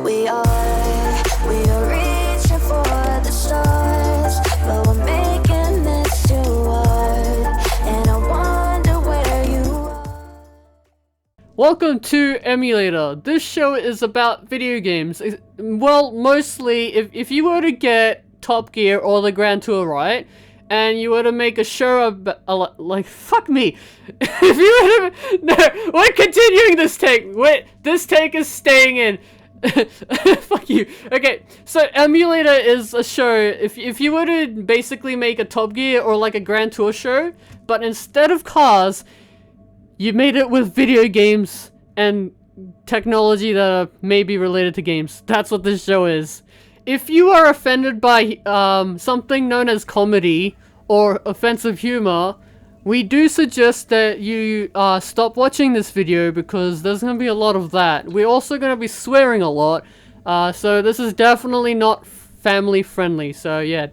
We are reaching for the stars, but we're making this too hard, and I wonder where you are. Welcome to Emulator. This show is about video games. Well, mostly, if you were to get Top Gear or the Grand Tour, right? And you were to make a show about, like, fuck me. If you were to, no, we're continuing this take. Wait, this take is staying in. Fuck you. Okay, so Emulator is a show, if you were to basically make a Top Gear or like a Grand Tour show, but instead of cars, you made it with video games and technology that are maybe related to games. That's what this show is. If you are offended by something known as comedy or offensive humor, we do suggest that you stop watching this video because there's going to be a lot of that. We're also going to be swearing a lot, so this is definitely not family friendly. So yeah,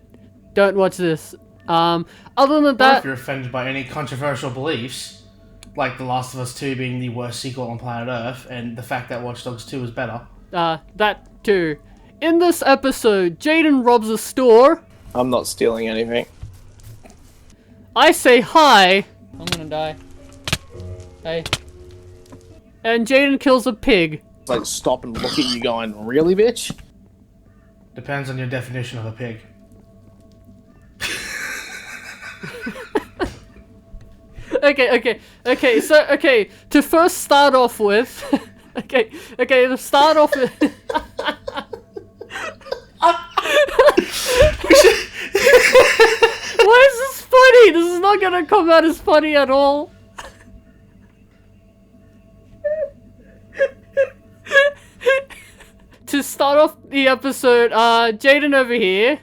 don't watch this. Other than that, if you're offended by any controversial beliefs, like The Last of Us 2 being the worst sequel on planet Earth, and the fact that Watch Dogs 2 is better. that too. In this episode, Jaden robs a store. I'm not stealing anything. I say hi. I'm gonna die. Hey. And Jaden kills a pig. Like, stop and look at you going, really, bitch? Depends on your definition of a pig. Okay, so, to first start off with... to start off with... Why is this funny? This is not gonna come out as funny at all. To start off the episode, Jaden over here,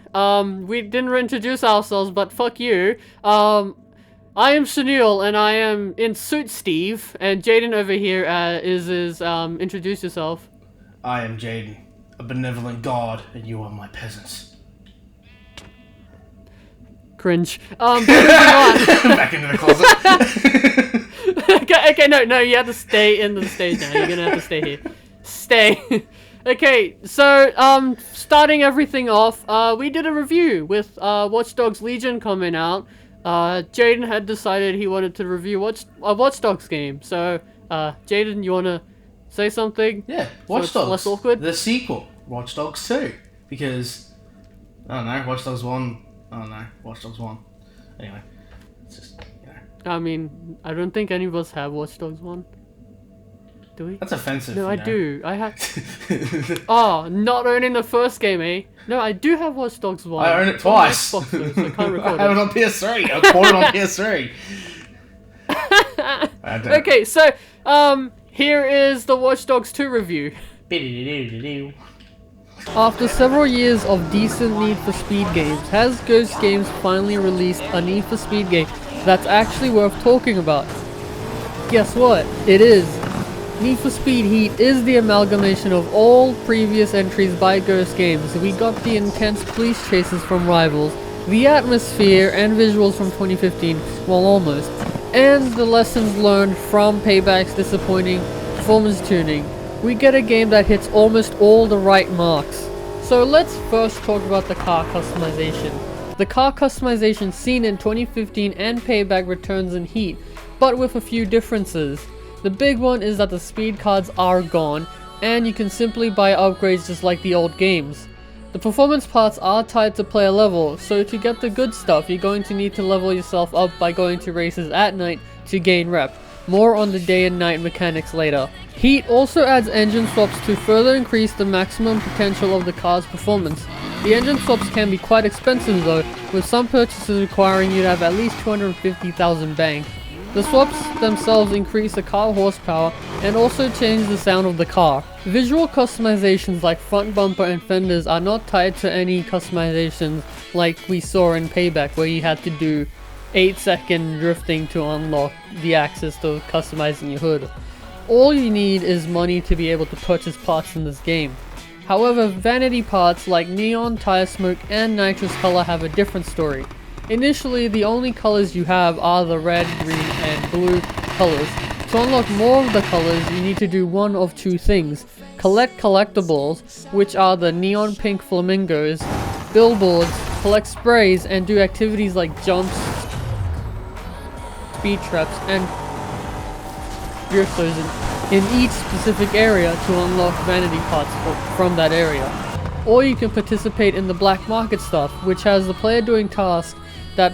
we didn't introduce ourselves, but fuck you. I am Sunil, and I am in Suit Steve, and Jaden over here is introduce yourself. I am Jaden, a benevolent god, and you are my peasants. Cringe. But moving on. Back into the closet. okay, no, you have to stay in the stage now. You're gonna have to stay here. Stay. Okay, so, starting everything off, we did a review with, Watch Dogs Legion coming out. Jaden had decided he wanted to review a Watch Dogs game. So, Jaden, you wanna say something? Yeah, Watch Dogs. Less awkward? The sequel, Watch Dogs 2. Because, I don't know, Watch Dogs 1. I don't know, Watch Dogs 1. Anyway, it's just, you know. I mean, I don't think any of us have Watch Dogs 1. Do we? That's offensive. No, I do. I have. Oh, not owning the first game, eh? No, I do have Watch Dogs 1. I own it twice. Xbox, though, so I can't record I have it on PS3. I bought it on PS3. Okay, so, here is the Watch Dogs 2 review. After several years of decent Need for Speed games, has Ghost Games finally released a Need for Speed game that's actually worth talking about? Guess what? It is. Need for Speed Heat is the amalgamation of all previous entries by Ghost Games. We got the intense police chases from Rivals, the atmosphere and visuals from 2015, well almost, and the lessons learned from Payback's disappointing performance tuning. We get a game that hits almost all the right marks. So let's first talk about the car customization. The car customization seen in 2015 and Payback returns in Heat, but with a few differences. The big one is that the speed cards are gone, and you can simply buy upgrades just like the old games. The performance parts are tied to player level, so to get the good stuff, you're going to need to level yourself up by going to races at night to gain rep. More on the day and night mechanics later. Heat also adds engine swaps to further increase the maximum potential of the car's performance. The engine swaps can be quite expensive though, with some purchases requiring you to have at least 250,000 bank. The swaps themselves increase the car horsepower and also change the sound of the car. Visual customizations like front bumper and fenders are not tied to any customizations like we saw in Payback, where you had to do 8-second drifting to unlock the access to customizing your hood. All you need is money to be able to purchase parts in this game. However, vanity parts like neon, tire smoke, and nitrous color have a different story. Initially, the only colors you have are the red, green, and blue colors. To unlock more of the colors, you need to do one of two things: collect collectibles, which are the neon pink flamingos, billboards, collect sprays, and do activities like jumps, speed traps, and driftos in each specific area to unlock vanity parts from that area. Or you can participate in the black market stuff, which has the player doing tasks that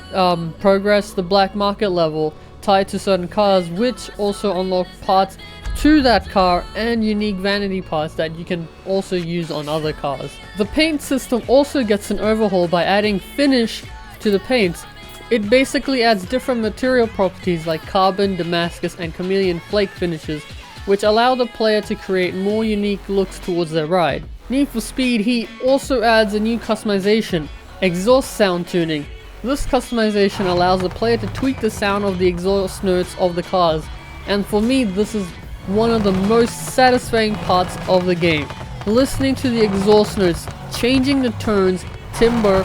progress the black market level tied to certain cars, which also unlock parts to that car and unique vanity parts that you can also use on other cars. The paint system also gets an overhaul by adding finish to the paints. It basically adds different material properties like carbon, Damascus, and chameleon flake finishes, which allow the player to create more unique looks towards their ride. Need for Speed Heat also adds a new customization, exhaust sound tuning. This customization allows the player to tweak the sound of the exhaust notes of the cars, and for me this is one of the most satisfying parts of the game. Listening to the exhaust notes, changing the tones, timbre,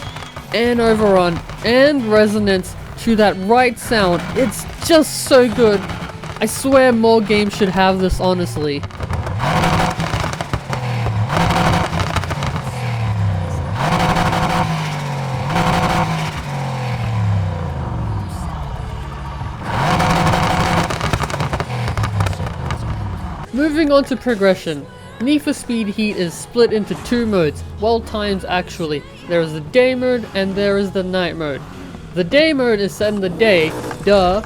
and overrun, and resonance to that right sound, it's just so good. I swear more games should have this, honestly. Moving on to progression. Need for Speed Heat is split into two modes, well times actually. There is the day mode and there is the night mode. The day mode is set in the day, duh.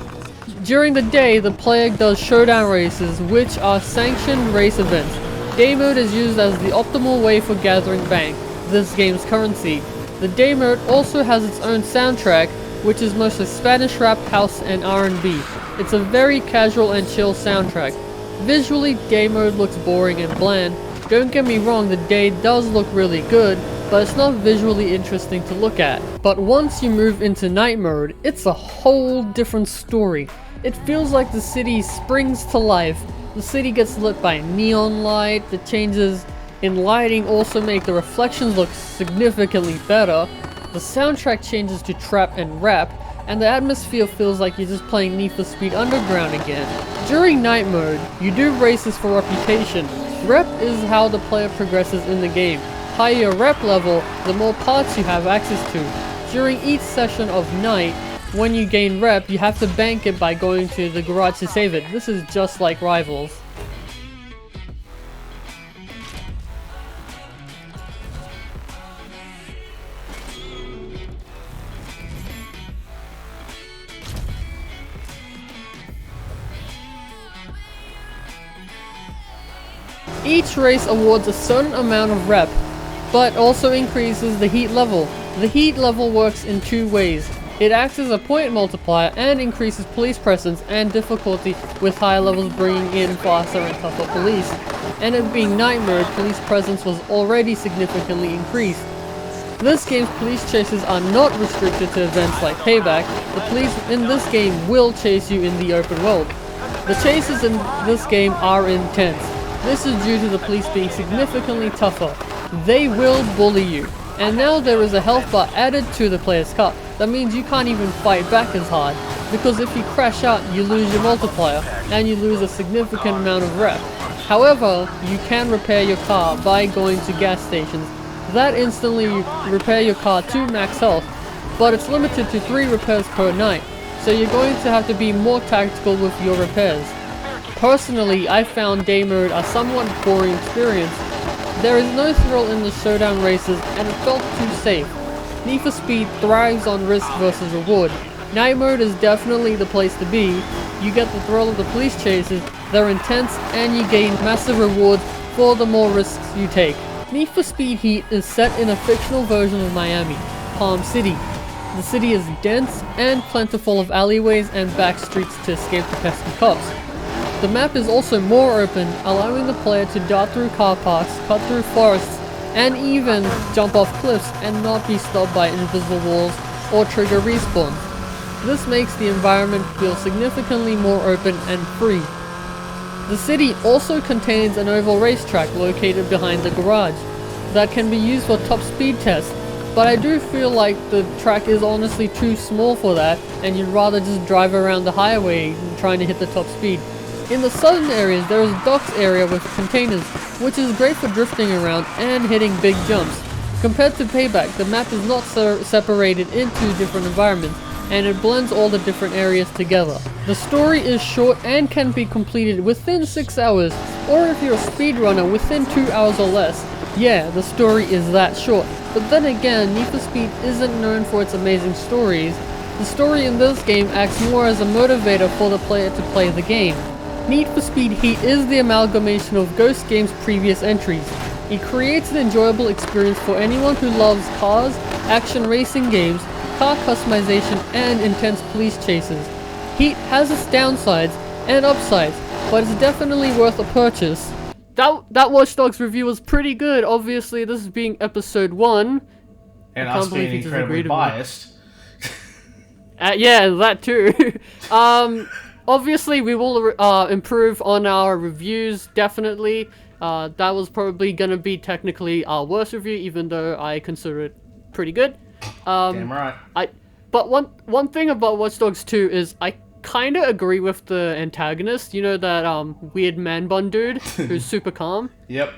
During the day, the player does showdown races, which are sanctioned race events. Day mode is used as the optimal way for gathering bank, this game's currency. The day mode also has its own soundtrack, which is mostly Spanish rap, house, and R&B. It's a very casual and chill soundtrack. Visually, day mode looks boring and bland. Don't get me wrong, the day does look really good, but it's not visually interesting to look at. But once you move into night mode, it's a whole different story. It feels like the city springs to life. The city gets lit by neon light. The changes in lighting also make the reflections look significantly better. The soundtrack changes to trap and rap, and the atmosphere feels like you're just playing Need for Speed Underground again. During night mode, you do races for reputation. Rep is how the player progresses in the game. Higher your rep level, the more parts you have access to. During each session of night, when you gain rep, you have to bank it by going to the garage to save it. This is just like Rivals. Each race awards a certain amount of rep, but also increases the heat level. The heat level works in two ways. It acts as a point multiplier and increases police presence and difficulty, with higher levels bringing in faster and tougher police. And it being night mode, police presence was already significantly increased. This game's police chases are not restricted to events like Payback. The police in this game will chase you in the open world. The chases in this game are intense. This is due to the police being significantly tougher. They will bully you. And now there is a health bar added to the player's car. That means you can't even fight back as hard, because if you crash out, you lose your multiplier, and you lose a significant amount of rep. However, you can repair your car by going to gas stations. That instantly repair your car to max health, but it's limited to 3 repairs per night, so you're going to have to be more tactical with your repairs. Personally, I found day mode a somewhat boring experience. There is no thrill in the showdown races, and it felt too safe. Need for Speed thrives on risk versus reward. Night mode is definitely the place to be. You get the thrill of the police chases, they're intense, and you gain massive rewards for the more risks you take. Need for Speed Heat is set in a fictional version of Miami, Palm City. The city is dense and plentiful of alleyways and back streets to escape the pesky cops. The map is also more open, allowing the player to dart through car parks, cut through forests, and even jump off cliffs and not be stopped by invisible walls or trigger respawns. This makes the environment feel significantly more open and free. The city also contains an oval racetrack located behind the garage that can be used for top speed tests, but I do feel like the track is honestly too small for that, and you'd rather just drive around the highway trying to hit the top speed. In the southern areas, there is a docks area with containers, which is great for drifting around and hitting big jumps. Compared to Payback, the map is not separated into different environments, and it blends all the different areas together. The story is short and can be completed within 6 hours, or if you're a speedrunner, within 2 hours or less. Yeah, the story is that short. But then again, Need for Speed isn't known for its amazing stories. The story in this game acts more as a motivator for the player to play the game. Need for Speed Heat is the amalgamation of Ghost Game's previous entries. It creates an enjoyable experience for anyone who loves cars, action racing games, car customization, and intense police chases. Heat has its downsides and upsides, but it's definitely worth a purchase. That Watch Dogs review was pretty good. Obviously, this is being episode 1. And I can't us believe being he disagreed incredibly with me. biased. Yeah, that too. Obviously, we will improve on our reviews, definitely. That was probably gonna be technically our worst review, even though I consider it pretty good. Damn right. But one thing about Watch Dogs 2 is I kind of agree with the antagonist. You know that weird man bun dude who's super calm. Yep.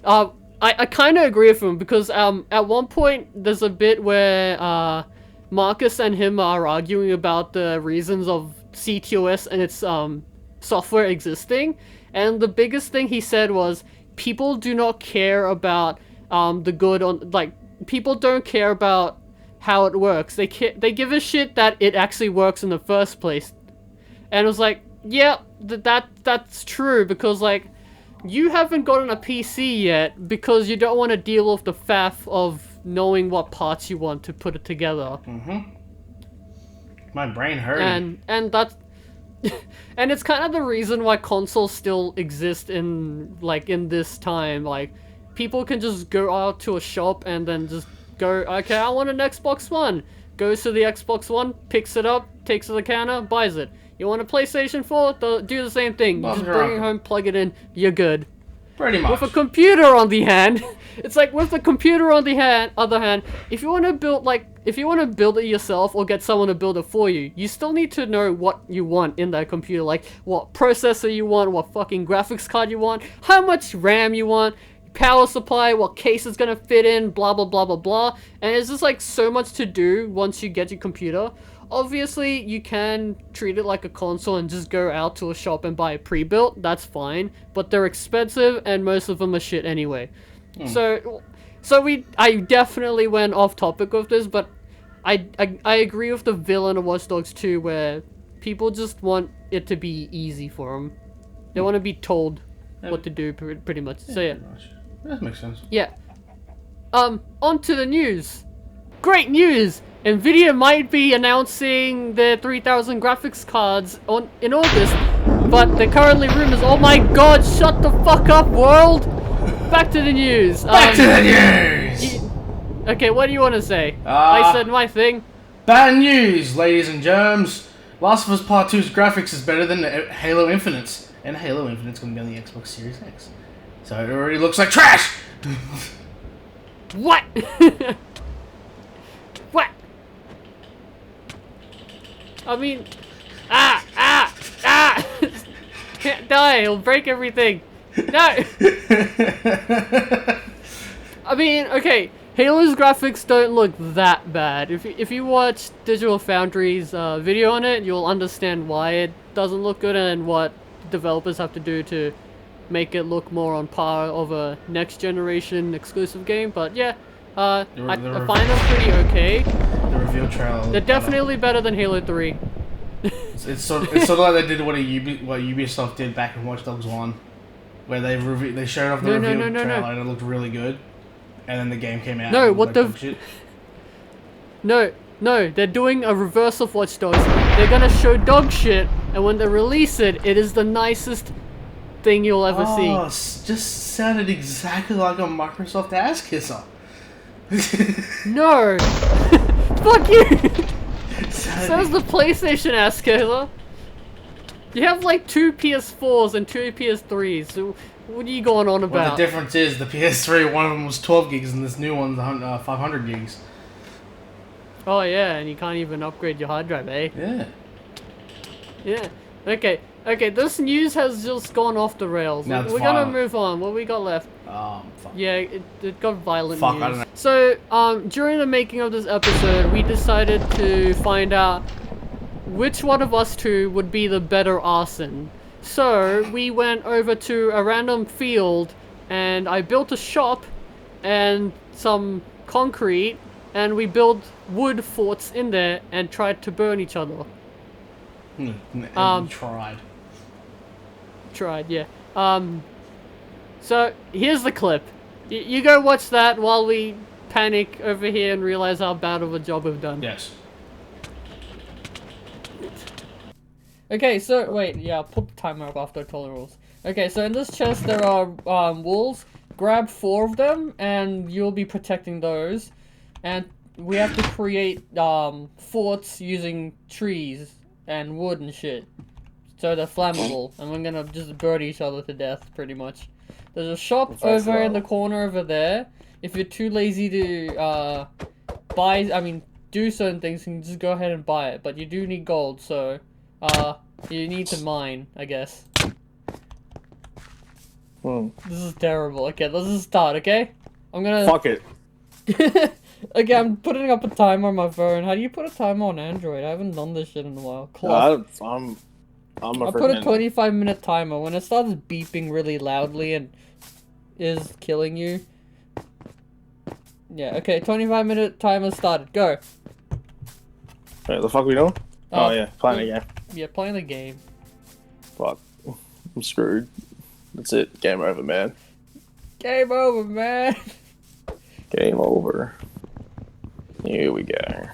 I kind of agree with him because at one point there's a bit where Marcus and him are arguing about the reasons of CTOS and its software existing, and the biggest thing he said was people do not care about the good on, like, people don't care about how it works. They give a shit that it actually works in the first place. And it was like, yeah, that's true, because like you haven't gotten a PC yet because you don't want to deal with the faff of knowing what parts you want to put it together. My brain hurting. And that's and it's kind of the reason why consoles still exist in this time. Like, people can just go out to a shop and then just go, okay, I want an Xbox One. Goes to the Xbox One, picks it up, takes it to the counter, buys it. You want a PlayStation 4? Do the same thing. You just bring it home, plug it in, you're good. Pretty much. With a computer on the hand, it's like with the computer on the other hand, if you want to build it yourself or get someone to build it for you, you still need to know what you want in that computer, like what processor you want, what fucking graphics card you want, how much RAM you want, power supply, what case it's gonna fit in, blah blah blah blah blah. And it's just like so much to do once you get your computer. Obviously, you can treat it like a console and just go out to a shop and buy a pre-built. That's fine, but they're expensive and most of them are shit anyway. So I definitely went off topic with this, but I agree with the villain of Watch Dogs 2, where people just want it to be easy for them. They want to be told what to do, pretty much. So yeah. That makes sense. Yeah. On to the news. Great news! Nvidia might be announcing their 3000 graphics cards in August, but the currently rumors. Oh my god! Shut the fuck up, world! Back to the news. Back to the news. Okay, what do you want to say? I said my thing. Bad news, ladies and germs. Last of Us Part 2's graphics is better than Halo Infinite's, and Halo Infinite's gonna be on the Xbox Series X. So it already looks like trash. What? What? I mean, can't die, it'll break everything. No! I mean, okay, Halo's graphics don't look that bad. If you watch Digital Foundry's video on it, you'll understand why it doesn't look good and what developers have to do to make it look more on par of a next generation exclusive game. But yeah, I find them pretty okay. The reveal trailer. They're definitely better than Halo 3. It's sort of like they did what Ubisoft did back in Watch Dogs 1, where they showed off the reveal trailer and it looked really good, and then the game came out. No, what the? Shit. No, they're doing a reverse of Watch Dogs. They're gonna show dog shit, and when they release it, it is the nicest thing you'll ever see. Oh, just sounded exactly like a Microsoft ass kisser. No! Fuck you! Sounds the PlayStation ass kisser. You have like 2 PS4s and 2 PS3s, so what are you going on about? Well, the difference is the PS3, one of them was 12 gigs and this new one's 500 gigs. Oh yeah, and you can't even upgrade your hard drive, eh? Yeah. Yeah. Okay, this news has just gone off the rails. Now it's We're gonna violent. move on. What we got left? Fuck. Yeah, it got violent Fuck, news. I don't know. So, during the making of this episode, we decided to find out which one of us two would be the better arson. So, we went over to a random field, and I built a shop, and some concrete, and we built wood forts in there, and tried to burn each other. Tried. Tried, yeah. So, here's the clip. You go watch that while we panic over here and realize how bad of a job we've done. Yes. Okay, so, wait, yeah, I'll put the timer up after I tell the rules. Okay, so in this chest there are, wolves. Grab 4 of them, and you'll be protecting those. And we have to create, forts using trees and wood and shit. So they're flammable, and we're gonna just burn each other to death, pretty much. There's a shop over in the corner over there. If you're too lazy to, do certain things, you can just go ahead and buy it. But you do need gold, so, you need to mine, I guess. This is terrible. Okay, let's just start, okay? I'm gonna... Fuck it. Okay, I'm putting up a timer on my phone. How do you put a timer on Android? I haven't done this shit in a while. I put a 25-minute timer. When it starts beeping really loudly and is killing you. Yeah, okay, 25-minute timer started. Go. Wait, the fuck we doing? Oh yeah, playing a game. Yeah, playing the game. Fuck. I'm screwed. That's it. Game over, man. Game over, man. Game over. Here we go.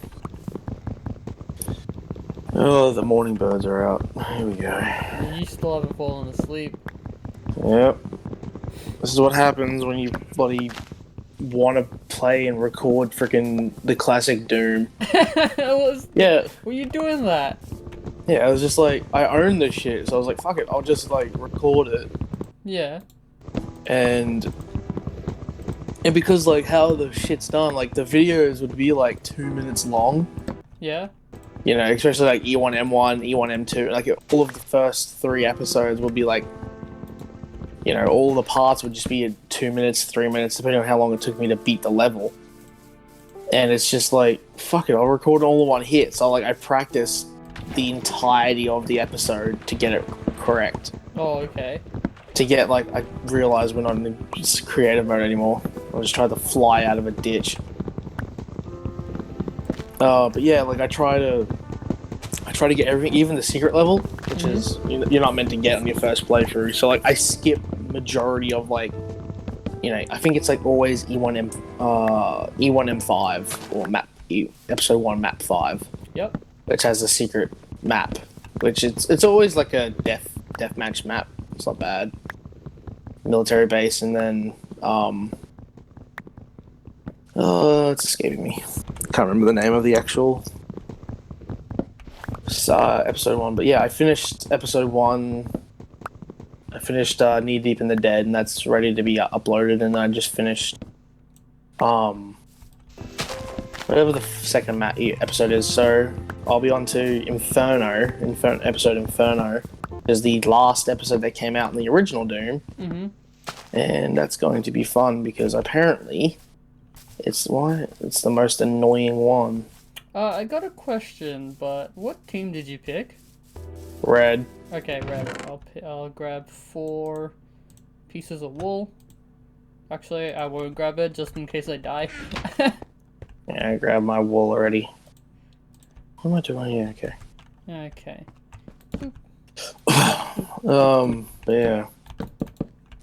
Oh, the morning birds are out. Here we go. You still haven't fallen asleep. Yep. This is what happens when you bloody want to play and record freaking the classic Doom. Yeah. Were you doing that? Yeah, I was just like, I own this shit, so I was like, fuck it, I'll just like record it. Yeah. And because like how the shit's done, like the videos would be like 2 minutes long. Yeah. You know, especially like E1M1, E1M2, like all of the first 3 episodes would be like, you know, all the parts would just be 2 minutes, 3 minutes, depending on how long it took me to beat the level. And it's just like, fuck it, I'll record all in one hit. So like I practiced the entirety of the episode to get it correct. Oh, okay. To get like, I realized we're not in creative mode anymore. I just tried to fly out of a ditch. But yeah, like I try to get everything, even the secret level, which is you're not meant to get on your first playthrough. So like I skip majority of like, you know, I think it's like always E1M5 or episode 1 map 5. Yep. Which has a secret map, which it's always like a deathmatch map. It's not bad. Military base, and then it's escaping me. Can't remember the name of the actual episode 1, but yeah, I finished episode 1. I finished Knee Deep in the Dead, and that's ready to be uploaded. And I just finished whatever the second episode is. So I'll be on to Inferno, episode Inferno, is the last episode that came out in the original Doom. And that's going to be fun because apparently it's the most annoying one. I got a question, but what team did you pick? Red. Okay, red. I'll grab 4 pieces of wool. Actually, I won't grab it just in case I die. Yeah, I grabbed my wool already. What am I doing here? Okay. Okay. But yeah,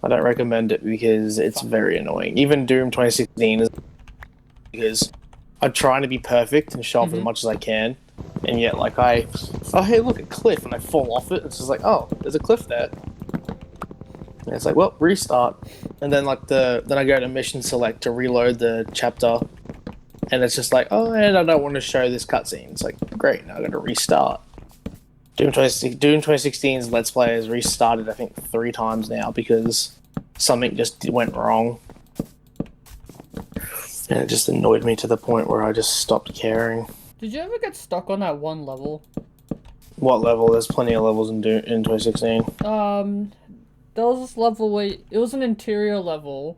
I don't recommend it because it's very annoying. Even Doom 2016 is, because I'm trying to be perfect and show off as much as I can, and yet like oh hey, look, a cliff, and I fall off it. It's just like, oh, there's a cliff there, and it's like, well, restart, and then like then I go to mission select to reload the chapter, and it's just like, oh, and I don't want to show this cutscene. It's like, great, now I got to restart. Doom 2016's Let's Play has restarted, I think, 3 times now because something just went wrong. And it just annoyed me to the point where I just stopped caring. Did you ever get stuck on that one level? What level? There's plenty of levels in 2016. There was this level where it was an interior level,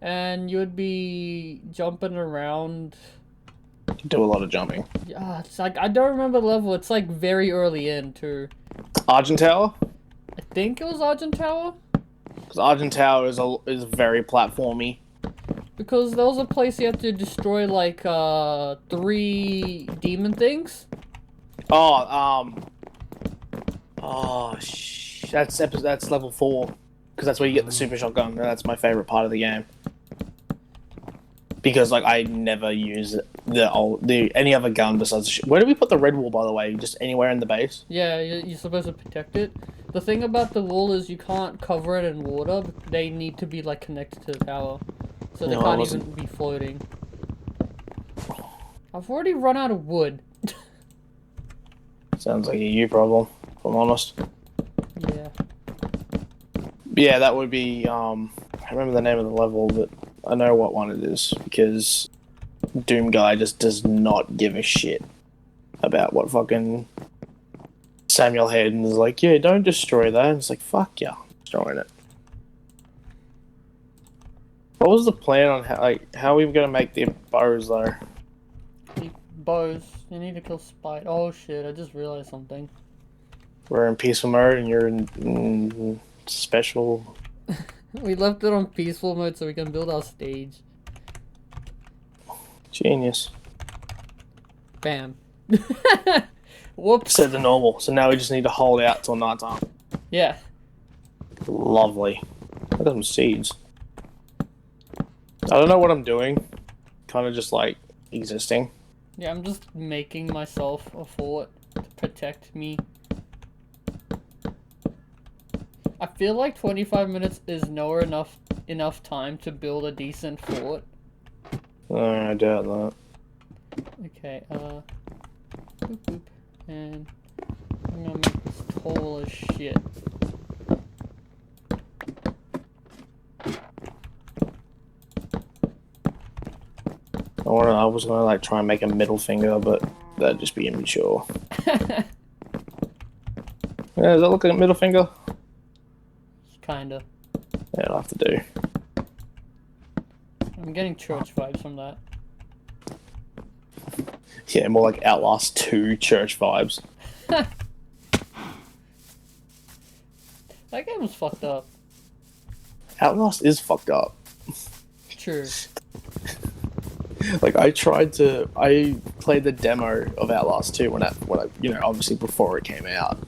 and you would be jumping around. You do a lot of jumping. Yeah, it's like I don't remember the level. It's like very early in too. Argent Tower? I think it was Argent Tower. Because Argent Tower is very platformy. Because there was a place you had to destroy like 3 demon things. That's level 4, because that's where you get the super shotgun, and that's my favorite part of the game. Because like I never use any other gun besides. Where do we put the red wall, by the way? Just anywhere in the base? Yeah, you're supposed to protect it. The thing about the wall is you can't cover it in water. They need to be like connected to the tower, so they can't even be floating. I've already run out of wood. Sounds like a you problem, if I'm honest. Yeah. Yeah, that would be, I remember the name of the level, but I know what one it is, because Doom Guy just does not give a shit about what fucking Samuel Hayden is like, yeah, don't destroy that. And it's like, fuck yeah, I'm destroying it. What was the plan on how we were going to make the bows, though? The bows. You need to kill Spite. Oh shit, I just realized something. We're in peaceful mode and you're in special. We left it on peaceful mode so we can build our stage. Genius. Bam. Whoops. Set the normal. So now we just need to hold out till nighttime. Yeah. Lovely. Look at some seeds. I don't know what I'm doing. Kind of just like existing. Yeah, I'm just making myself a fort to protect me. I feel like 25 minutes is nowhere enough time to build a decent fort. I doubt that. Okay, boop boop, and I'm gonna make this tall as shit. I was gonna like try and make a middle finger, but that'd just be immature. Yeah, does that look like a middle finger? Kinda. Yeah, it'll have to do. I'm getting church vibes from that. Yeah, more like Outlast 2 church vibes. That game was fucked up. Outlast is fucked up. True. Like I played the demo of Outlast 2 when I obviously before it came out.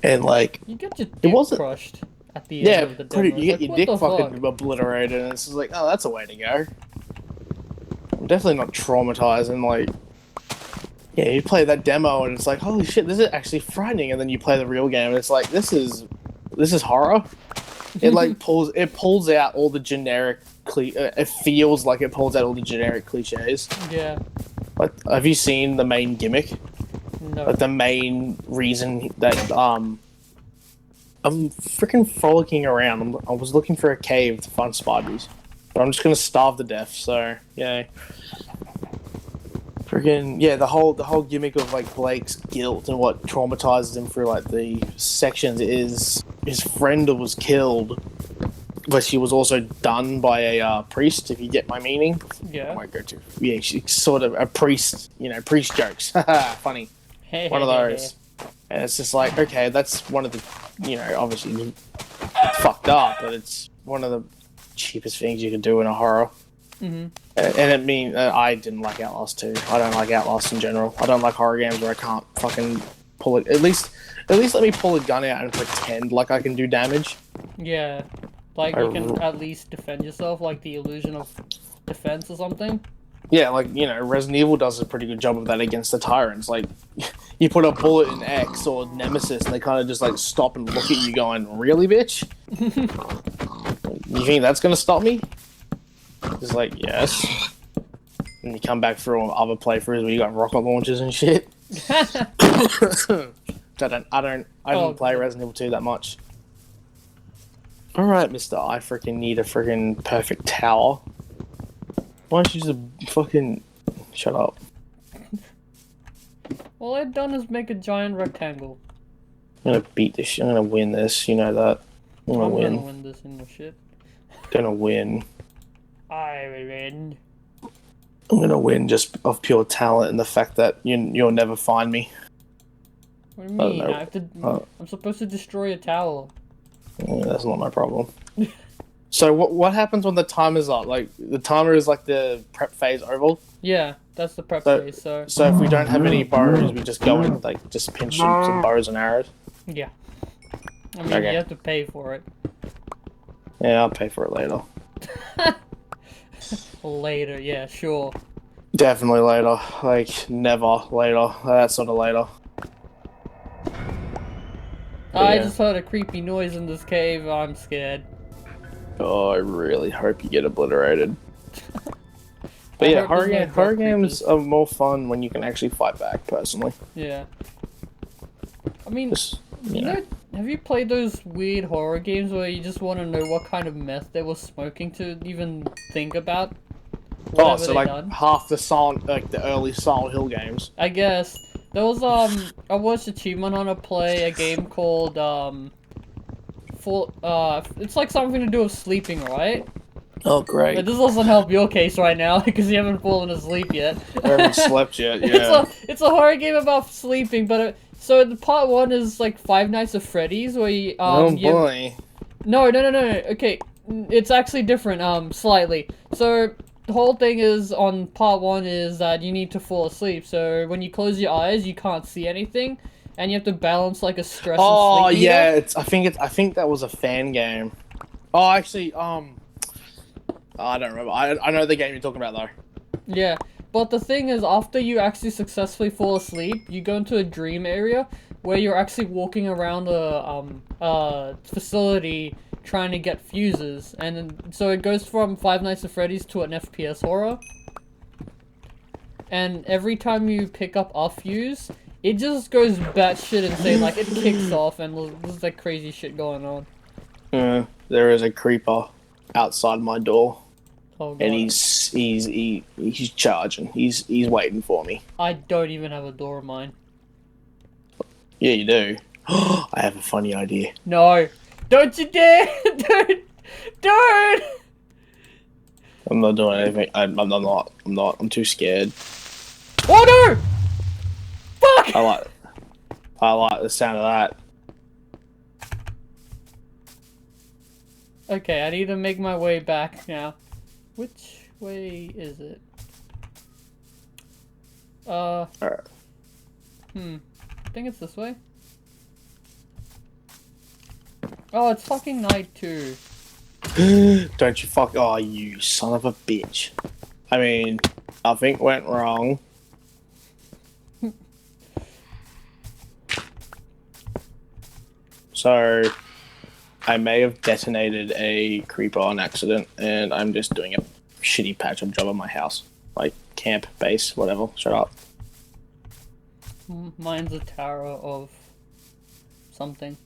And like You get your dick crushed at the end of the demo. You get your dick fucking obliterated, and it's just like, oh, that's a way to go. I'm definitely not traumatized, and like, yeah, you play that demo, and it's like, holy shit, this is actually frightening, and then you play the real game, and it's like, this is horror. It like pulls out all the generic. It feels like it pulls out all the generic cliches. Yeah. Like, have you seen the main gimmick? No. Like the main reason that I'm freaking frolicking around. I was looking for a cave to find spiders, but I'm just gonna starve to death. So yeah, freaking yeah. The whole gimmick of like Blake's guilt and what traumatizes him through like the sections is his friend was killed, but she was also done by a priest. If you get my meaning. Yeah. I might go to. Yeah, she's sort of a priest. Priest jokes. Funny. One of those. And it's just like, okay, that's one of the, obviously it's fucked up, but it's one of the cheapest things you can do in a horror. Mm-hmm. And I didn't like Outlast 2. I don't like Outlast in general. I don't like horror games where I can't fucking pull it. At least let me pull a gun out and pretend like I can do damage. Yeah. Like you can at least defend yourself, like the illusion of defense or something. Yeah, like, Resident Evil does a pretty good job of that against the tyrants. Like, you put a bullet in X or Nemesis and they kind of just, like, stop and look at you going, really, bitch? You think that's going to stop me? It's like, yes. And you come back through other playthroughs where you got rocket launchers and shit. I didn't play Resident Evil 2 that much. Alright, mister, I freaking need a freaking perfect tower. Why don't you just fucking shut up? All I've done is make a giant rectangle. I'm gonna beat this shit. I'm gonna win this, you know that. I'm gonna win. Gonna win this in the shit. Gonna win. I will win. I'm gonna win just of pure talent and the fact that you'll never find me. What do you mean? know. I have to. I'm supposed to destroy a tower. Yeah, that's not my problem. So what happens when the timer's up? Like the timer is like the prep phase over. Yeah, that's the prep phase. So if we don't have any bows, we just go and like just pinch some bows and arrows. yeah, I mean Okay. you have to pay for it Yeah, I'll pay for it later. later. Yeah, sure. Definitely later. Like never later. That sort of later. I Yeah. just heard a creepy noise in this cave. I'm scared. Oh, I really hope you get obliterated. But I yeah, hope there's no horror drop games creepers. are more fun when you can actually fight back. Personally, Yeah. I mean, just you know, have you played those weird horror games where you just want to know what kind of meth they were smoking to even think about Oh, whatever so they like done? half the the early Silent Hill games. I guess there was I watched Achievement Hunter play a game called it's like something to do with sleeping, right? Oh, great! But this doesn't help your case right now because you haven't fallen asleep yet. I haven't slept yet. Yeah. It's a horror game about sleeping, but so the part one is like Five Nights at Freddy's where you oh you- boy. No. Okay, it's actually different slightly. So the whole thing is on part one is that you need to fall asleep. So when you close your eyes, you can't see anything, and you have to balance like a stress. Oh and sleep yeah, meter. I think that was a fan game. Oh, actually, I don't remember. I know the game you're talking about though. Yeah, but the thing is, after you actually successfully fall asleep, you go into a dream area where you're actually walking around a facility trying to get fuses, and then, so it goes from Five Nights at Freddy's to an FPS horror. And every time you pick up a fuse, it just goes batshit insane. Like it kicks off, and there's like crazy shit going on. There is a creeper outside my door. Oh god. And he's charging. He's waiting for me. I don't even have a door of mine. Yeah, you do. I have a funny idea. No! Don't you dare! Don't! I'm not doing anything. I'm not. I'm too scared. Oh no! Fuck! I like the sound of that. Okay, I need to make my way back now. Which way is it? Alright. I think it's this way. Oh, it's fucking night too. Don't you fuck. Oh, you son of a bitch. I mean, nothing went wrong. So, I may have detonated a creeper on accident, and I'm just doing a shitty patch up job on my house. Like, camp, base, whatever. Shut up. Mine's a tower of something.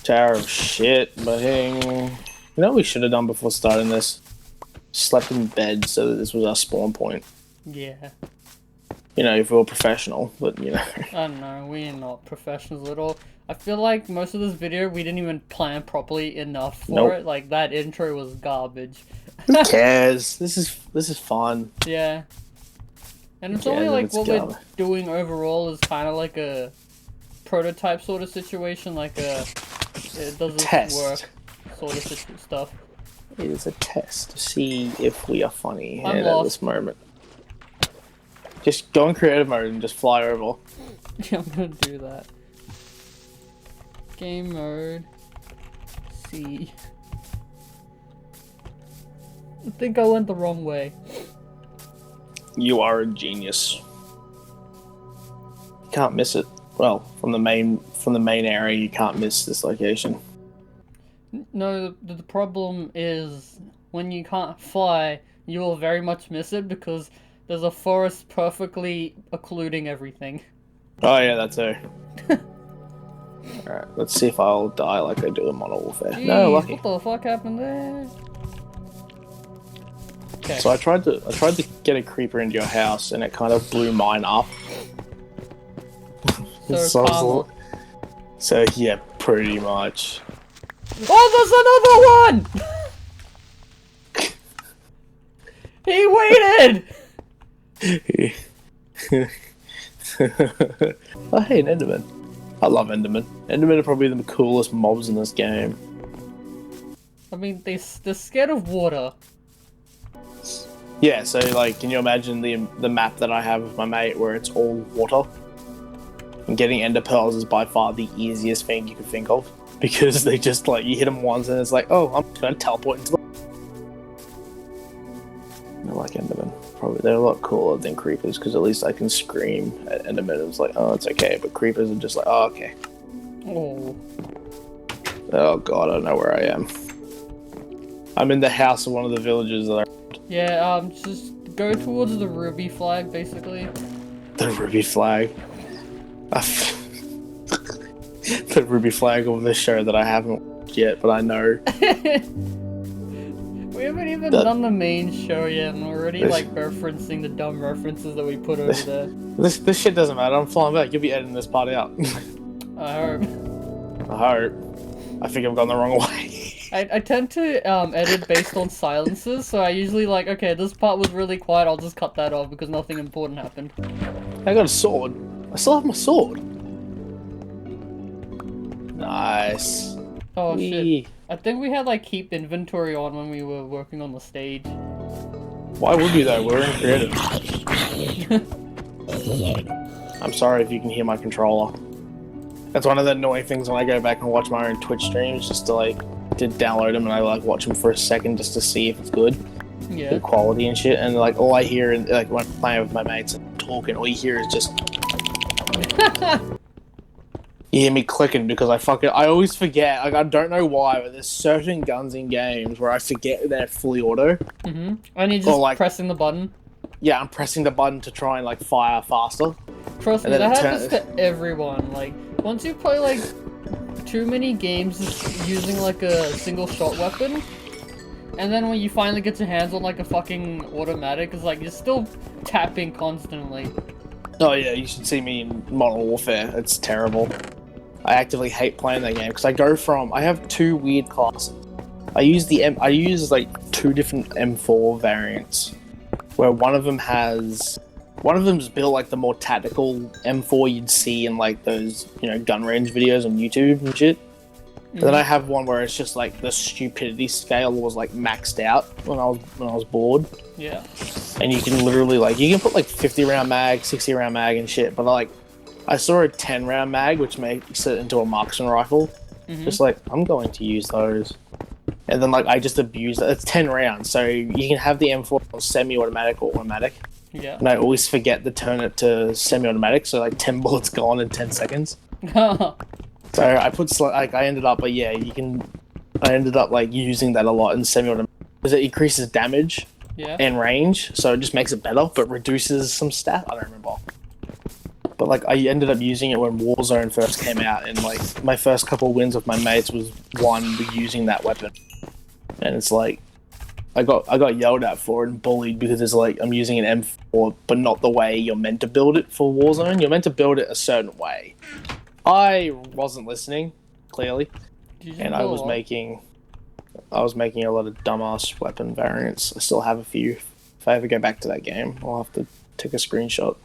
Tower of shit, but hey, you know what we should have done before starting this? Slept in bed so that this was our spawn point. Yeah. You know, if we were professional, but you know. I don't know, we're not professionals at all. I feel like most of this video we didn't even plan properly enough for Nope. it. Like that intro was garbage. Who cares? This is fun. Yeah. And it's Yeah, only like it's what garbage. we're doing overall is kind of like a prototype sort of situation, like a it doesn't Test. work sort of stuff. It is a test to see if we are funny I'm at lost. this moment. Just go in creative mode and just fly over. Yeah, I'm gonna do that. Game mode. C. I think I went the wrong way. You are a genius. Can't miss it. Well, from the main area, you can't miss this location. No, the problem is when you can't fly, you will very much miss it because there's a forest perfectly occluding everything. Oh yeah, that too. Alright, let's see if I'll die like I do in Modern Warfare. No, Jeez, lucky. what the fuck happened there? Okay. So I tried to get a creeper into your house, and it kind of blew mine up. So Yeah, pretty much. Oh, there's another one! He waited! Oh, hey, an Enderman. I love Enderman. Endermen are probably the coolest mobs in this game. I mean, they're scared of water. Yeah, so like, can you imagine the map that I have with my mate where it's all water? And getting ender pearls is by far the easiest thing you could think of. Because they just, like, you hit them once and it's like, oh, I'm going to teleport into the... I like Enderman. Probably they're a lot cooler than creepers, because at least I can scream at Enderman. It's like, oh, it's okay. But creepers are just like, oh, okay. Oh god, I don't know where I am. I'm in the house of one of the villagers that Yeah, just go towards the ruby flag, basically. The ruby flag. The ruby flag of this show that I haven't watched yet, but I know. We haven't even done the main show yet, and we're already like referencing the dumb references that we put over there. This shit doesn't matter. I'm flying back. You'll be editing this part out. I hope. I hope. I think I've gone the wrong way. I tend to edit based on silences, so I usually like, okay, this part was really quiet, I'll just cut that off because nothing important happened. I got a sword. I still have my sword. Nice. Oh Whee. shit. I think we had like keep inventory on when we were working on the stage. Why would you though? We're in creative. I'm sorry if you can hear my controller. That's one of the annoying things when I go back and watch my own Twitch streams, just to like to download them and I like watch them for a second just to see if it's good. Yeah. Good quality and shit, and like all I hear is like when I'm playing with my mates and talking, all you hear is just you hear me clicking because I always forget. Like I don't know why, but there's certain guns in games where I forget they're fully auto. And you're just like, pressing the button. Yeah, I'm pressing the button to try and like fire faster. Trust me, that happens to everyone. Like once you play like too many games using like a single shot weapon, and then when you finally get your hands on like a fucking automatic, it's like you're still tapping constantly. Oh yeah, you should see me in Modern Warfare. It's terrible. I actively hate playing that game because I have two weird classes. I use like two different M4 variants, where one of them's built like the more tactical M4 you'd see in like those, you know, gun range videos on YouTube and shit. And then I have one where it's just like the stupidity scale was like maxed out when I was bored. Yeah. And you can literally like you can put like 50 round mag, 60 round mag and shit, but like I saw a 10 round mag which makes it into a marksman rifle. Just like I'm going to use those. And then like I just abuse it. It's 10 rounds, so you can have the M4 on semi-automatic or automatic. Yeah. And I always forget to turn it to semi-automatic, so like 10 bullets gone in 10 seconds. So I put like I ended up like using that a lot in semi-automatic because it increases damage and range, so it just makes it better, but reduces some stat. I don't remember. But like I ended up using it when Warzone first came out, and like my first couple wins with my mates was one using that weapon, and it's like I got yelled at for it and bullied because it's like I'm using an M4, but not the way you're meant to build it for Warzone. You're meant to build it a certain way. I wasn't listening, clearly, and I was making a lot of dumbass weapon variants. I still have a few. If I ever go back to that game, I'll have to take a screenshot.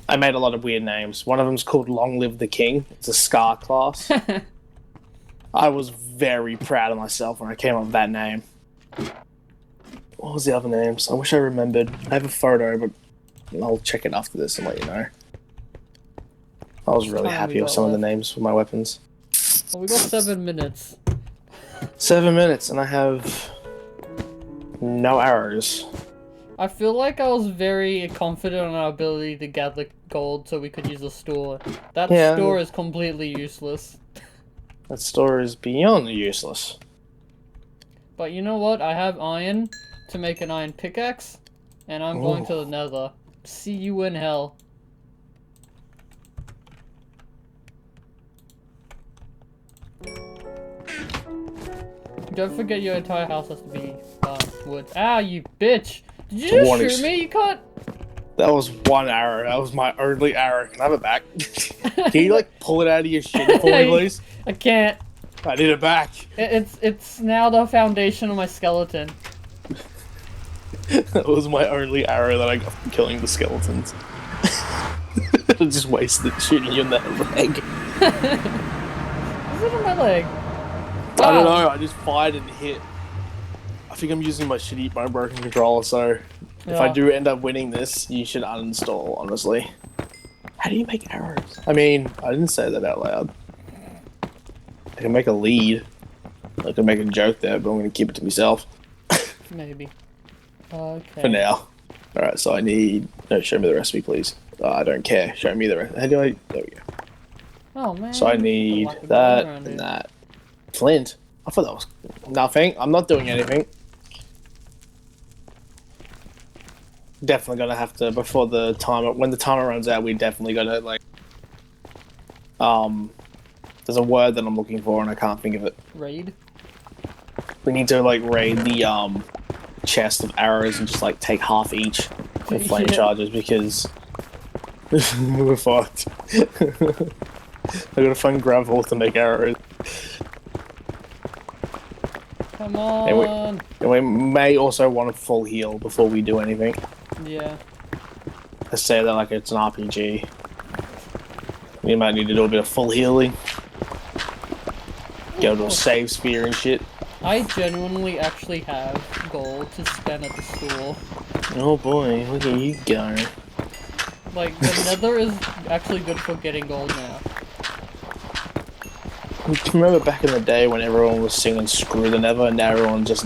I made a lot of weird names. One of them's called Long Live the King. It's a Scar class. I was very proud of myself when I came up with that name. What was the other names? I wish I remembered. I have a photo, but I'll check it after this and let you know. I was really happy with some of the names for my weapons. Well, we got 7 minutes. 7 minutes, and I have no arrows. I feel like I was very confident on our ability to gather gold so we could use a store. That store is completely useless. That store is beyond useless. But you know what? I have iron to make an iron pickaxe, and I'm going to the nether. See you in hell. don't forget your entire house has to be wood. Ah, you bitch! Did you just shoot me? You can't. That was one arrow. That was my only arrow. Can I have it back? Can you like pull it out of your shit for me, please? I can't. I need it back. It's now the foundation of my skeleton. That was my only arrow that I got from killing the skeletons. I just wasted shooting you in the leg. Is it in my leg? I don't know, I just fired and hit. I think I'm using my broken controller, so if I do end up winning this, you should uninstall, honestly. How do you make arrows? I mean, I didn't say that out loud. I can make a lead. I can make a joke there, but I'm going to keep it to myself. Maybe. Okay. For now. Alright, so I need... No, show me the recipe, please. I don't care. Show me the recipe. How do I... There we go. Oh, man. So I need that and that. Flint? I thought that was nothing. I'm not doing anything. Definitely gonna have to, before the timer... When the timer runs out, we definitely gotta, like... There's a word that I'm looking for and I can't think of it. Raid? We need to, like, raid the, chest of arrows and just, like, take half each for flame charges because... we're fucked. I gotta find gravel to make arrows. Come on! And we may also want a full heal before we do anything. Yeah. Let's say that like it's an RPG. We might need to do a bit of full healing. Go to a save sphere and shit. I genuinely actually have gold to spend at the school. Oh boy, look at you go. Like, the nether is actually good for getting gold now. Remember back in the day when everyone was singing Screw the Nether and now everyone just...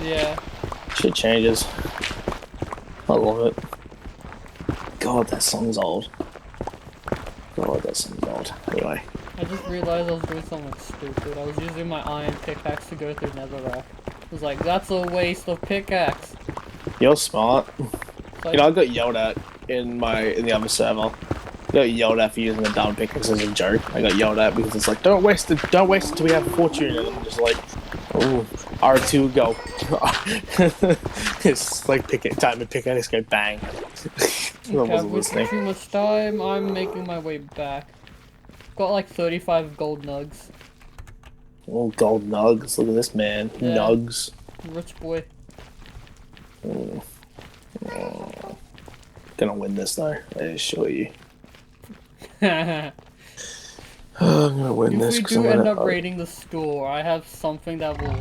Yeah. Shit changes. I love it. God, that song's old. God, that song's old. Anyway. I just realized I was doing something stupid. I was using my iron pickaxe to go through netherrack. I was like, that's a waste of pickaxe. You're smart. Like, you know, I got yelled at in the other server. I got yelled at for using the dumb pickaxe as a joke. I got yelled at because it's like, don't waste it till we have fortune. And I'm just like, oh, R2 go. It's like time to pickaxe go bang. I wasn't listening. Too much time. I'm making my way back. Got like 35 gold nugs. Oh, gold nugs. Look at this man. Yeah. Nugs. Rich boy. Oh. Gonna win this though, I assure you. I'm gonna win this. If we do end up raiding the store, I have something that will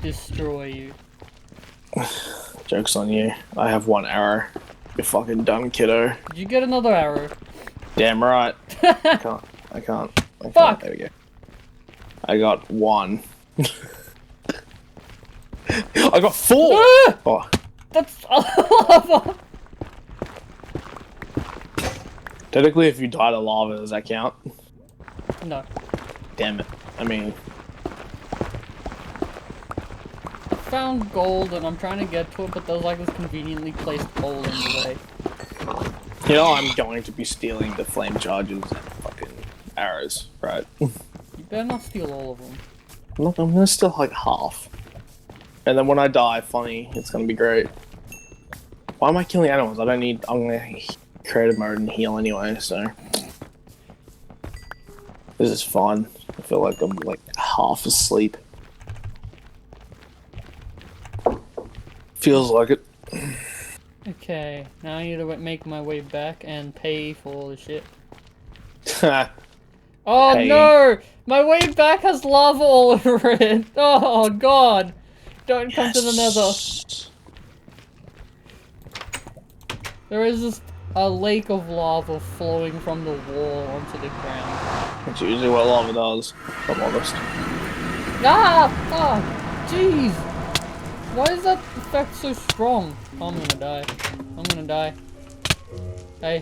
destroy you. Joke's on you. I have one arrow. You're fucking dumb, kiddo. Did you get another arrow? Damn right. I can't. Fuck! There we go. I got one. I got 4! Oh. That's lava! Technically, if you die to lava, does that count? No. Damn it. I mean... I found gold and I'm trying to get to it, but there's like this conveniently placed hole in the way. You know, I'm going to be stealing the flame charges and fucking arrows, right? You better not steal all of them. Look, I'm gonna steal like half. And then when I die, funny, it's gonna be great. Why am I killing animals? I don't need... I'm gonna creative mode and heal anyway, so... This is fun. I feel like I'm like half asleep. Feels like it. Okay, now I need to make my way back and pay for all the shit. Oh Hey. no! My way back has lava all over it! Oh god! Don't come to the nether. There is just a lake of lava flowing from the wall onto the ground. That's usually what lava does, if I'm honest. Ah! Ah! Jeez! Why is that effect so strong? Oh, I'm gonna die. I'm gonna die. Hey.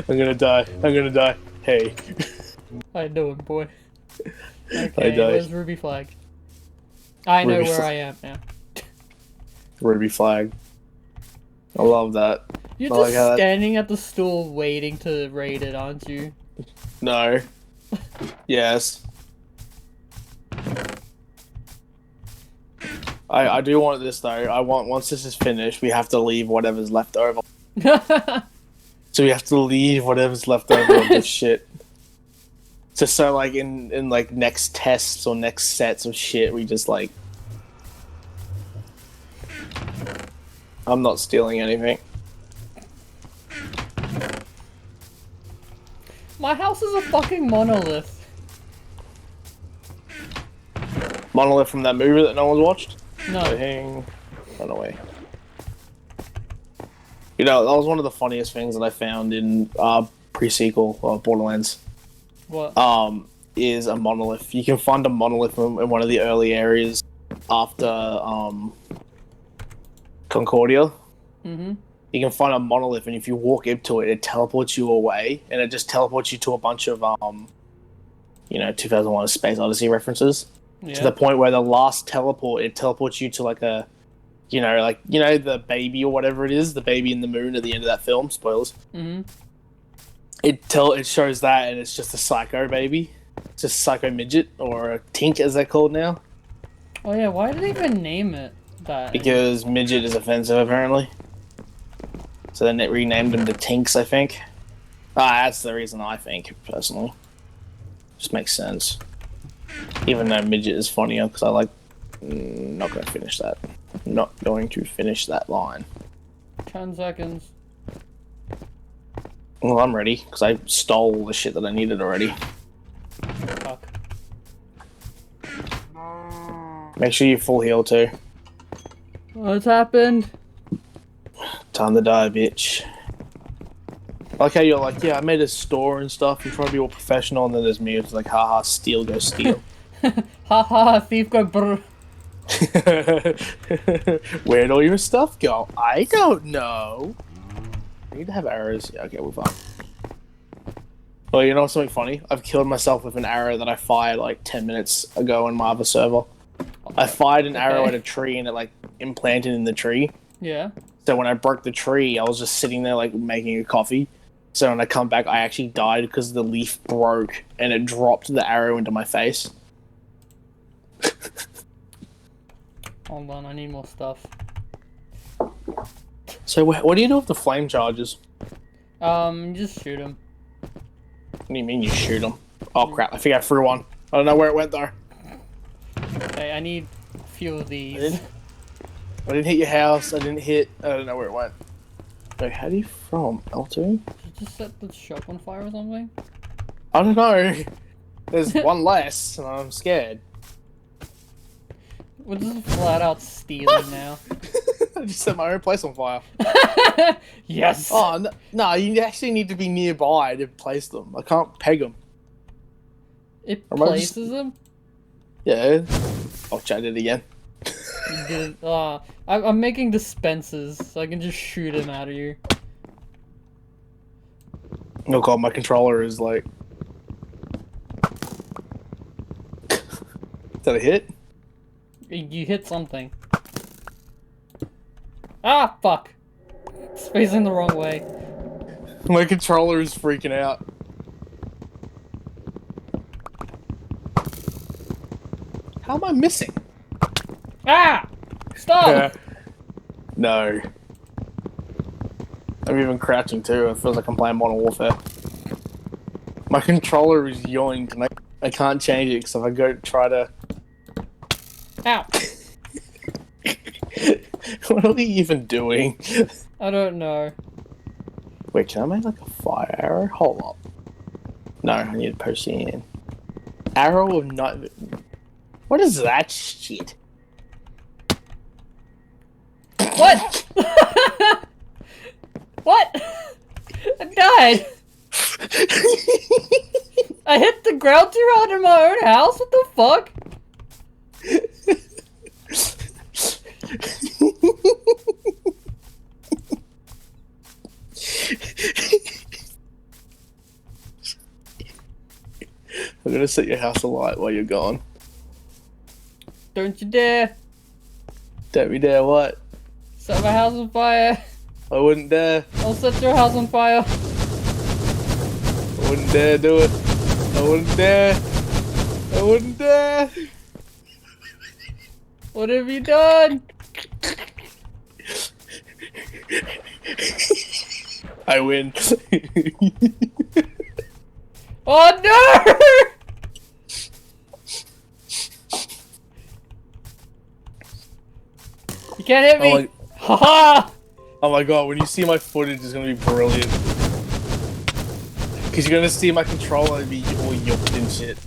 I'm gonna die. I'm gonna die. Hey. How you doing, boy? I Okay, died. where's Ruby Flag? I know Ruby where Flag. I am now. Ruby flag. I love that. You're I like just how that- standing at the stool waiting to raid it, aren't you? No. Yes. I do want this though. I want once this is finished, we have to leave whatever's left over. So we have to leave whatever's left over of this shit. Just so like in like next tests or next sets of shit, we just like. I'm not stealing anything. My house is a fucking monolith. Monolith from that movie that no one's watched? No. Run away. You know, that was one of the funniest things that I found in pre-sequel Borderlands. What? Is a monolith. You can find a monolith in one of the early areas after Concordia. Mm-hmm. You can find a monolith, and if you walk into it, it teleports you away, and it just teleports you to a bunch of 2001: A Space Odyssey references. Yeah. To the point where the last teleport, it teleports you to like a, the baby or whatever it is, the baby in the moon at the end of that film. Spoilers. Mm-hmm. It shows that, and it's just a psycho baby. It's just psycho midget, or a tink as they're called now. Oh yeah, why did they even name it that? Because midget is offensive, apparently. So then it renamed them to tinks, I think. That's the reason I think, personally. Just makes sense. Even though midget is funnier, because I like... not going to finish that. Not going to finish that line. 10 seconds. Well, I'm ready, because I stole the shit that I needed already. Fuck. Make sure you full heal, too. What's happened? Time to die, bitch. I like how you're like, yeah, I made a store and stuff, you're trying to be all professional, and then there's me, it's like, haha, steal, go steal. Haha, thief go brr. Where'd all your stuff go? I don't know. I need to have arrows. Yeah, okay, we're fine. Well, you know something funny? I've killed myself with an arrow that I fired like 10 minutes ago on my other server. I fired an arrow at a tree and it like implanted in the tree. Yeah. So when I broke the tree, I was just sitting there like making a coffee. So when I come back, I actually died because the leaf broke and it dropped the arrow into my face. Hold on, I need more stuff. So what do you do with the flame charges? Just shoot him. What do you mean you shoot them? Oh crap, I think I threw one. I don't know where it went though. Okay, I need a few of these. I didn't hit your house, I don't know where it went. Wait, how do you throw them? L2? Did you just set the shop on fire or something? I don't know. There's one less, and I'm scared. We're just flat out stealing now. I just set my own place on fire. Yes! Oh, no, you actually need to be nearby to place them. I can't peg them. It places them? Yeah. I'll try it again. You did. I'm making dispensers, so I can just shoot him out of you. Oh god, my controller is like... Is that a hit? You hit something. Ah, fuck! It's facing the wrong way. My controller is freaking out. How am I missing? Ah! Stop! No. I'm even crouching too. It feels like I'm playing Modern Warfare. My controller is yoinked and I can't change it because if I go try to... Ow! What are we even doing? I don't know. Wait, can I make like a fire arrow? Hold up. No, I need to post it in. Arrow of night... What is that shit? What? What? I died! I hit the ground too hard in my own house? What the fuck? I'm gonna set your house alight while you're gone. Don't you dare! Don't be dare what? Set my house on fire! I wouldn't dare. I'll set your house on fire! wouldn't dare do it. I wouldn't dare. I wouldn't dare. What have you done? I win. Oh no! You can't hit me! Haha! Oh my god, when you see my footage, it's gonna be brilliant. Because you're gonna see my controller be all yoked and shit.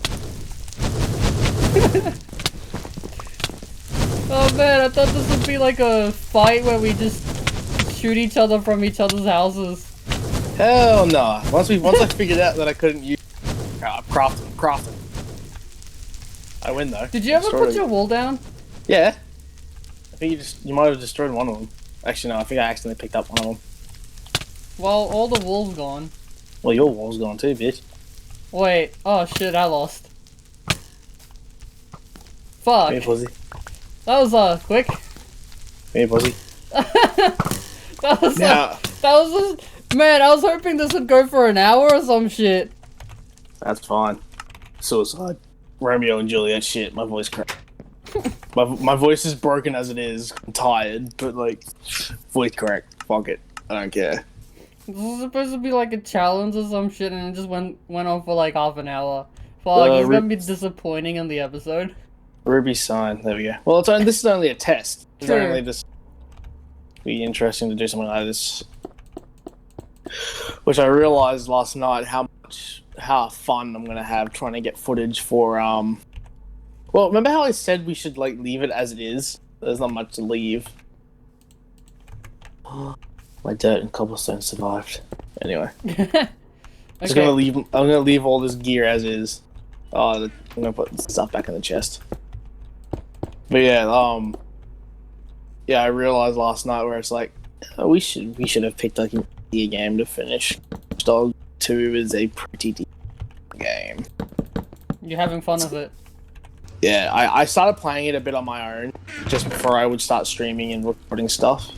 Oh man, I thought this would be like a fight where we just shoot each other from each other's houses. Hell no. Once I figured out that I couldn't use crafting. I win though. Did you ever put your wall down? Yeah. I think you might have destroyed one of them. Actually no, I think I accidentally picked up one of them. Well, all the wool's gone. Well, your wall's gone too, bitch. Wait, oh shit, I lost. Fuck. Hey, pussy. That was quick. Hey, pussy. That was man, I was hoping this would go for an hour or some shit. That's fine. Suicide. Romeo and Juliet shit, my voice cracked. my voice is broken as it is. I'm tired, but like, voice cracked. Fuck it. I don't care. This was supposed to be like a challenge or some shit and it just went on for like half an hour. Fuck, it's gonna be disappointing in the episode. Ruby sign. There we go. Well, this is only a test. It's True. only just be interesting to do something like this. Which I realized last night how fun I'm gonna have trying to get footage for Well, remember how I said we should like leave it as it is? There's not much to leave. My dirt and cobblestone survived. Anyway, Okay. I'm gonna leave all this gear as is. I'm gonna put stuff back in the chest. But yeah, yeah, I realized last night where it's like, we should have picked like a game to finish. Dog 2 is a pretty deep game. You're having fun with it. Yeah, I started playing it a bit on my own just before I would start streaming and recording stuff.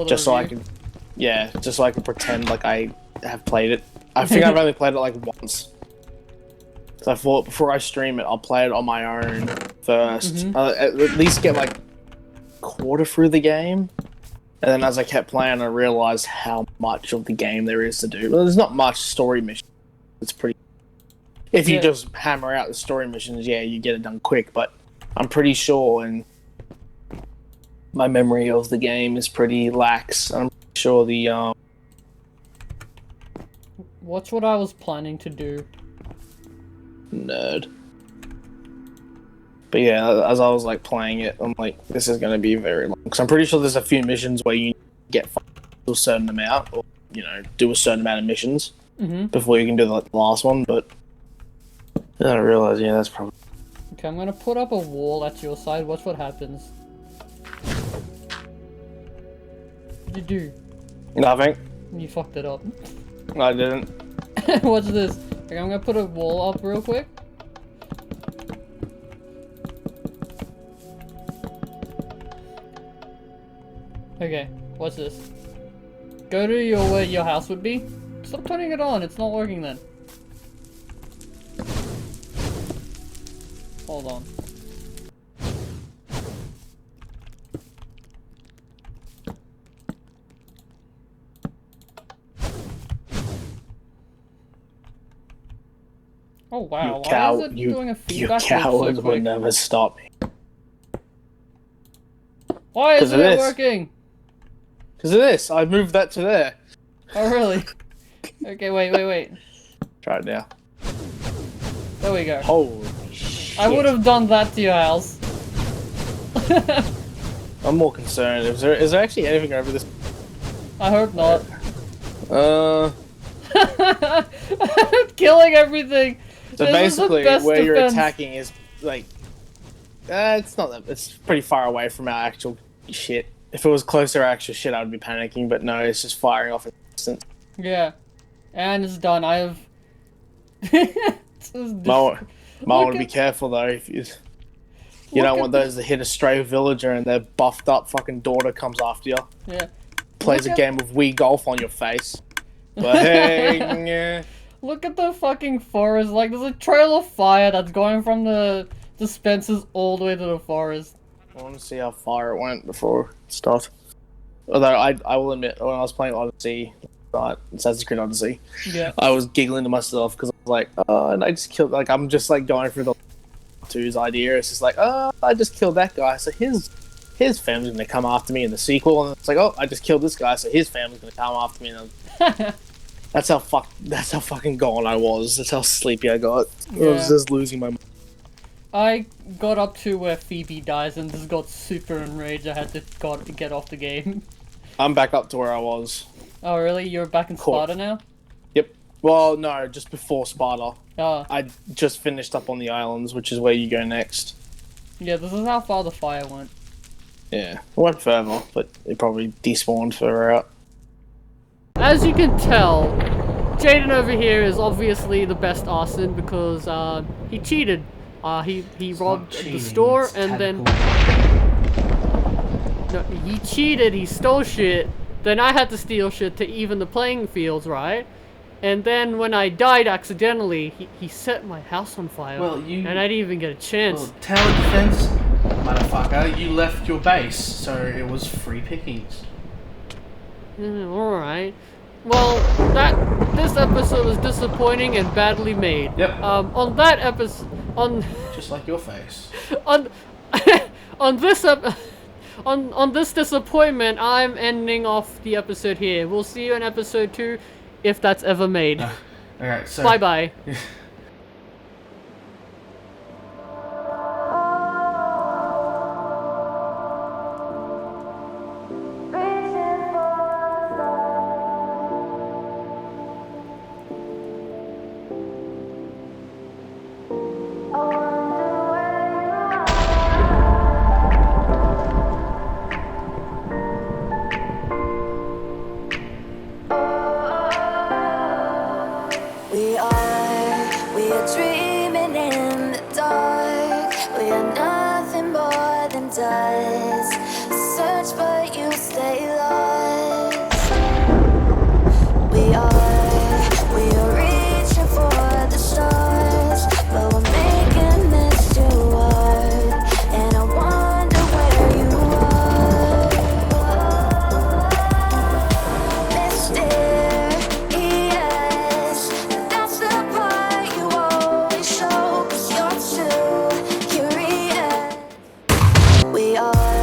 Just so I could pretend like I have played it. I think I've only played it like once. So I thought before I stream it, I'll play it on my own first. At least get like quarter through the game. And then as I kept playing, I realized how much of the game there is to do. Well, there's not much story mission. It's pretty... If you just hammer out the story missions, yeah, you get it done quick. But I'm pretty sure, and my memory of the game is pretty lax. I'm sure the... Watch what I was planning to do. Nerd. But yeah, as I was like playing it, I'm like, this is going to be very long. Because I'm pretty sure there's a few missions where you get a certain amount, or, you know, do a certain amount of missions before you can do the last one, but then I realized, yeah, that's probably... Okay, I'm going to put up a wall at your side. Watch what happens. What'd you do? Nothing. You fucked it up. I didn't. Watch this. Okay, I'm going to put a wall up real quick. Okay, watch this. Go to where your house would be. Stop turning it on, it's not working then. Hold on. Oh wow, why is it doing a feedback loop so coward quick? would never stop me. Why isn't it working? Because of this, I moved that to there. Oh really? Okay, wait. Try it now. There we go. Holy shit. I would have done that to your house. I'm more concerned. Is there actually anything over this? I hope not. Uh... Killing everything. So this basically, is where you're defense. attacking is like, it's not that. It's pretty far away from our actual shit. If it was closer to our actual shit, I would be panicking. But no, it's just firing off at distance. Yeah, and it's done. I have. Might want to be careful though. If you don't want those to hit a stray villager and their buffed up fucking daughter comes after you. Yeah. Plays a game of Wii Golf on your face. But hey, yeah. Look at the fucking forest. Like, there's a trail of fire that's going from the dispensers all the way to the forest. I want to see how far it went before it stopped. Although I will admit, when I was playing Odyssey, Assassin's Creed Odyssey, Yeah. I was giggling to myself because I was like, oh, and I just killed. Like, I'm just like going through the 2's idea. It's just like, oh, I just killed that guy, so his family's gonna come after me in the sequel, and it's like, oh, I just killed this guy, so his family's gonna come after me. And that's how fucking gone I was. That's how sleepy I got. I was just losing my mind. I got up to where Phoebe dies and just got super enraged. I had to get off the game. I'm back up to where I was. Oh, really? You're back in Sparta now? Yep. Well, no, just before Sparta. Oh. I just finished up on the islands, which is where you go next. Yeah, this is how far the fire went. Yeah, it went further, but it probably despawned further out. As you can tell, Jaden over here is obviously the best arson because he cheated. He robbed the store and then... No, he cheated, he stole shit, then I had to steal shit to even the playing fields, right? And then when I died accidentally, he set my house on fire. Well, and I didn't even get a chance. Well, tower defense, motherfucker, you left your base, so it was free pickings. Alright. Well, this episode was disappointing and badly made. Yep. On that episode, Just like your face. on this disappointment, I'm ending off the episode here. We'll see you in episode 2, if that's ever made. Alright, so... Bye-bye. We are dreaming in the dark. We are nothing more than dust. Search but you stay lost. We are reaching for the stars, but we're making this too hard. And I wonder where you are. Mysterious, that's the part you always show, 'cause you're too curious. We are